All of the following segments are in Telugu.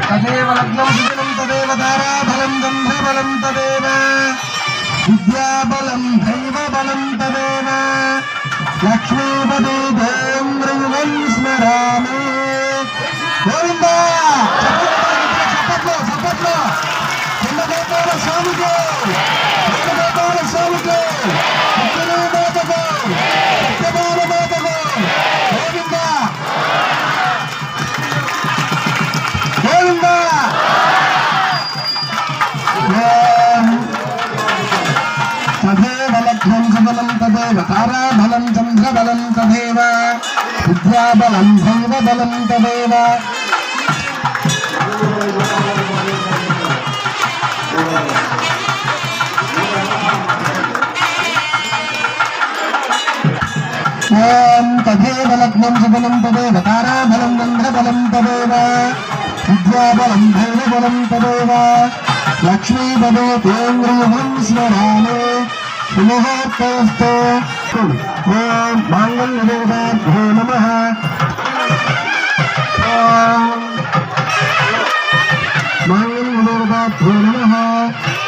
तदेव लग्नं सुजनं तदेव ताराबलं गन्धबलं तदेव विद्याबलं दैवबलं तदेव लक्ष्मीपदे देन्द्रयुगं स्मरामि गोविन्द चपट्लो चंद्रगोपाल स्वामिको चंद्रगोपाल स्वामिको सत्यभामातको गोविन्द गोविन्द तदेव लग्नं सुबलं तदेव ताराबलं चन्द्रबलं तदेव विद्याबलं दैवबलं तदेव ओम तदेव लग्नं सुबलं तदेव ताराबलं चन्द्रबलं तदेव विद्याबलं दैवबलं तदेव लक्ष्मीपदे तेन्द्रियं स्मरामि मुहूर्तस्तु ओम मांगल्यदेवताभ्यो नमः ओम मांगल्यदेवताभ्यो नमः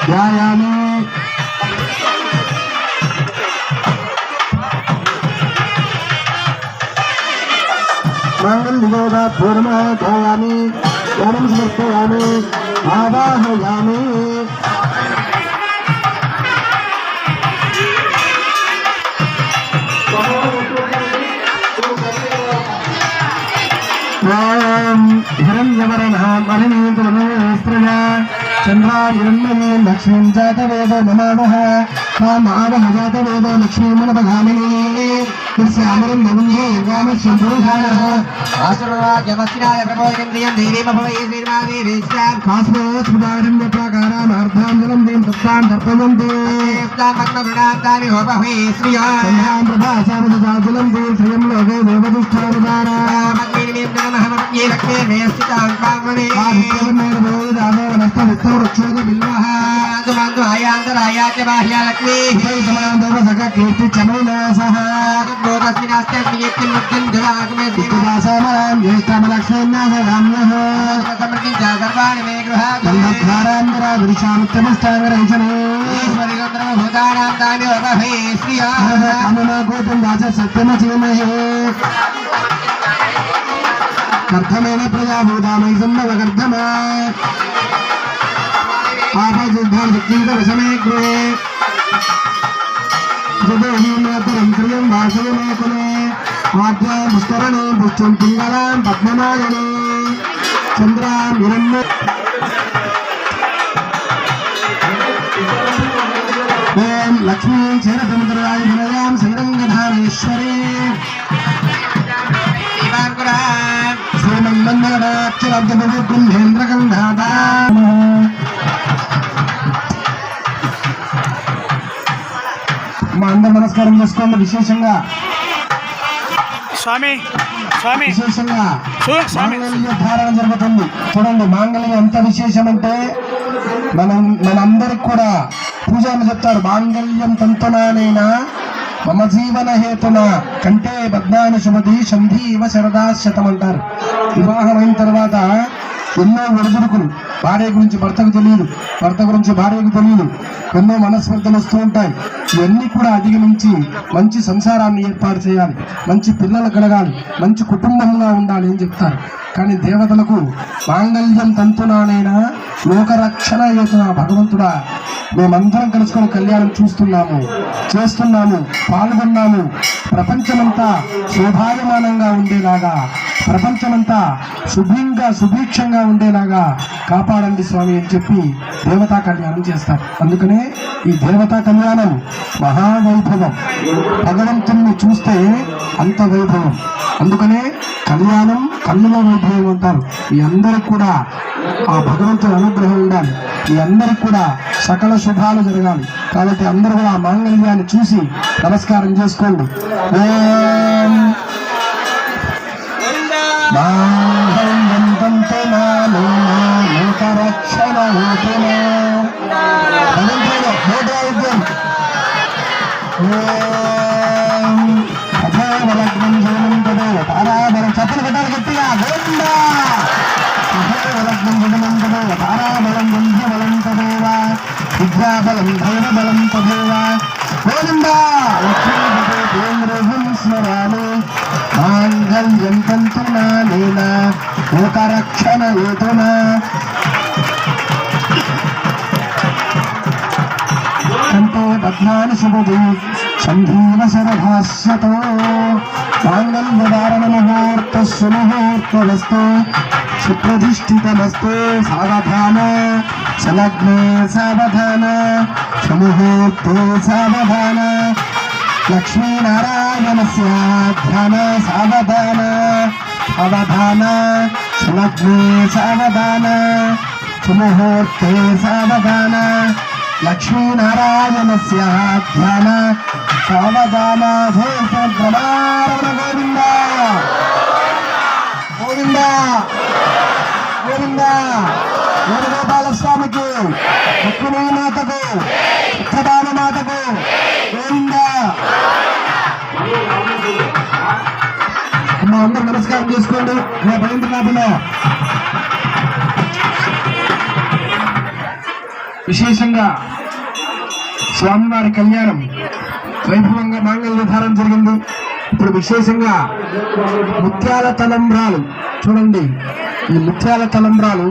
ध्यायामि मांगल्यदेवताभ्यो नमः ध्यायामि ओम समर्पयामि आवाहयामि हिरण्यवर्णः मणिनीतुलस्त्रया चन्द्राहिरण्मये लक्ष्मीं जातवेदो नमामः कामावह जातवेदो लक्ष्मीमनपगामिनी यस्यामरं नवन्ये गामशम्भुधानः आसुरराजवस्त्राय प्रबोधिन्द्रियं धीरीमभवै श्रीर्मादेवीश्यां कास्मोस्फुटारं व्यप्राकारामार्धाञ्जलं दें तत्तां दर्पयन्ति मग्नवृणान्तानि होपहै श्रिया सन्धां प्रभासामजाजलं दें श्रियं लोके देवदुष्टावदारा मग्निर्मीं नमः ये लक्ष्मी मेस्तितां पावने वनस्तवित्तवृक्षोद बिल्वः आदुमान्दु आयान्तरायाच बाह्या लक्ष्मी समान्दव सखा कीर्ति चमैनासः बोधस्मिनास्त्यग्नियेत्तिं मुद्दं धरागमे दिक्कुदासामरां ज्येष्ठामलक्ष्मीन्नासराम्यः समृद्धिं च सर्वाणि मे गृहात् गन्धद्वारान्तरा विरिशामुत्तमष्टाङ्गरैचने ईश्वरिगन्धर्वभूतानां तानि वपहै श्रिया कामनाकोटं वाच सत्यमचीमहे कर्धमेन प्रजाभूतामयि सम्भवकर्धमा पापसिद्धार्थीतवशमे गृहे जदोहीमेतरं श्रियं वासवमे कुले वाद्यां पुष्करणे पुष्टं पिङ्गलां पद्मनायने चन्द्रां हिरण्य ॐ लक्ष्मी क्षीरसमुद्राय विनयां श्रीरङ्गधामेश्वरी श्रीमन्मन्मगणाक्षरब्दबुद्धुन्धेन्द्रगन्धाता మా అందరూ నమస్కారం చేసుకోండి. విశేషంగా స్వామి స్వామి విశేషంగా మాంగళ్య ధారణ జరుగుతుంది. చూడండి, మాంగళ్యం ఎంత విశేషం అంటే మనందరికి కూడా పూజలు చెప్తారు. మాంగళ్యం తంతునానైనా మమ జీవన హేతున కంటే బద్నాని శుభది సంధీవ శరదాశతం అంటారు. వివాహం అయిన తర్వాత ఎన్నో ఒడిదుడుకులు, భార్య గురించి భర్తకు తెలియదు, భర్త గురించి భార్యకు తెలియదు, ఎన్నో మనస్పర్ధలు వస్తూ ఉంటాయి. ఇవన్నీ కూడా అధిగమించి మంచి సంసారాన్ని ఏర్పాటు చేయాలి, మంచి పిల్లలు కలగాలి, మంచి కుటుంబంగా ఉండాలి అని చెప్తారు. కానీ దేవతలకు మాంగళ్యం తంతునానైనా లోకరక్షణ యోచన భగవంతుడా, మేమందరం కలుసుకొని కళ్యాణం చూస్తున్నాము, చేస్తున్నాము, పాల్గొన్నాము. ప్రపంచమంతా శోభాయమానంగా ఉండేలాగా, ప్రపంచమంతా సుభిక్షంగా ఉండేలాగా కాపాడండి స్వామి అని చెప్పి దేవతా కళ్యాణం చేస్తారు. అందుకనే ఈ దేవతా కళ్యాణం మహావైభవం. భగవంతుని చూస్తే అంత వైభవం. అందుకనే కళ్యాణం కన్నుల వైభవం అంటారు. ఈ అందరికి కూడా ఆ భగవంతుని అనుగ్రహం ఉండాలి. ఈ అందరికి కూడా సకల శుభాలు జరగాలి. కాబట్టి అందరూ కూడా ఆ మాంగళ్యాన్ని చూసి నమస్కారం చేసుకోండి. చెప్పలు పెట్టాలి. గోవింద అహోబలం తారాబలం బంధుబలం తదేవ విద్యాబలం దైవబలం తదేవ గోవింద లక్ష్మీపతి స్మరామి మాంగళ్యం తంతునా నేన లోకరక్షణ హేతునా కంటే పద్మాని శుభది సంధీవ శరభాస్యతో మాంగళ్యధారణ ముహూర్త సుముహూర్తమస్తు సుప్రతిష్ఠితమస్తు సావధాన సలగ్నే సావధాన సుముహూర్తే సావధాన లక్ష్మీనారాయణస్య ధ్యాన సావధాన అవధాన సులగ్నే సావధాన సుముహూర్తే సావధాన లక్ష్మీనారాయణస్య ధ్యాన సావధాన గోవింద గోవింద గోవింద వేణుగోపాలస్వామికి రుక్మిణీ మాతకు సత్యభామ మాతకు గోవింద. అందరూ నమస్కారం చేసుకోండి. భయంకరనాథులో విశేషంగా స్వామివారి కళ్యాణం వైభవంగా మాంగళ్యధారణ జరిగింది. ఇప్పుడు విశేషంగా ముత్యాల తలంబ్రాలు చూడండి. ఈ ముత్యాల తలంబ్రాలు